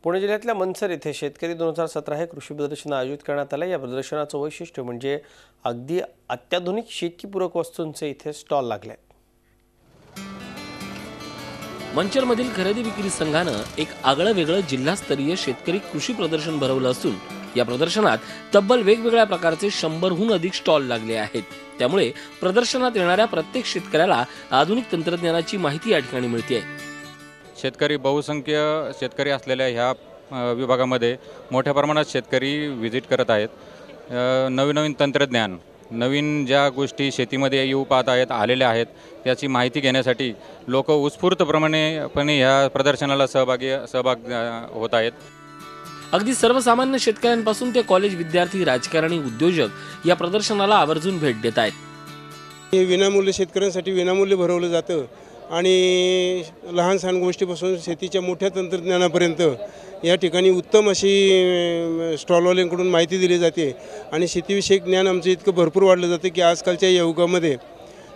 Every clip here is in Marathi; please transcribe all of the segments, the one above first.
पुणे जिल्ह्यातल्या मनसर येथे शेतकरी 2017 हे कृषी प्रदर्शन आयोजित करण्यात आले। या प्रदर्शनाचं वैशिष्ट्य म्हणजे अगदी अत्याधुनिक शेतीपूरक वस्तूंचे इथे स्टॉल लागले। मंचरमधील खरेदी विक्री संघानं एक आगळं वेगळं जिल्हास्तरीय शेतकरी कृषी प्रदर्शन भरवलं असून या प्रदर्शनात तब्बल वेगवेगळ्या प्रकारचे 100हून अधिक स्टॉल लागले आहेत। त्यामुळे प्रदर्शनात येणाऱ्या प्रत्येक शेतकऱ्याला आधुनिक तंत्रज्ञानाची माहिती या ठिकाणी मिळते। शेतकरी बहुसंख्य शेतकरी असलेल्या ह्या विभागामध्ये मोठ्या प्रमाणात शेतकरी व्हिजिट करत आहेत। नवीन तंत्रज्ञान, नवीन ज्या गोष्टी शेतीमध्ये येऊ पाहत आहेत, आलेल्या आहेत, त्याची माहिती घेण्यासाठी लोक उत्स्फूर्तपणे ह्या प्रदर्शनाला सहभाग होत आहेत। अगदी सर्वसामान्य शेतकऱ्यांपासून ते कॉलेज विद्यार्थी, राजकारणी, उद्योजक या प्रदर्शनाला आवर्जून भेट देत आहेत। हे विनामूल्य शेतकऱ्यांसाठी विनामूल्य भरवलं जातं आणि लहान सहान गोष्टीपासून शेतीच्या मोठ्या तंत्रज्ञानापर्यंत या ठिकाणी उत्तम अशी स्टॉलवाल्यांकडून माहिती दिली जाते आणि शेतीविषयक ज्ञान आमचं इतकं भरपूर वाढलं जातं की आजकालच्या युगामध्ये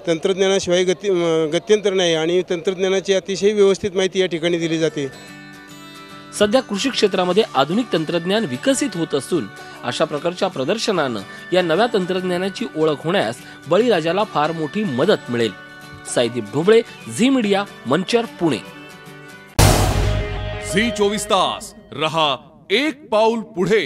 तंत्रज्ञानाशिवाय गत्यंतर नाही आणि तंत्रज्ञानाची अतिशय व्यवस्थित माहिती या ठिकाणी दिली जाते। सध्या कृषी क्षेत्रामध्ये आधुनिक तंत्रज्ञान विकसित होत असून अशा प्रकारच्या प्रदर्शनानं या नव्या तंत्रज्ञानाची ओळख होण्यास बळीराजाला फार मोठी मदत मिळेल। साईदीप ढोबळे, झी मीडिया, मंचर, पुणे। झी 24 तास रहा एक पाऊल पुढे।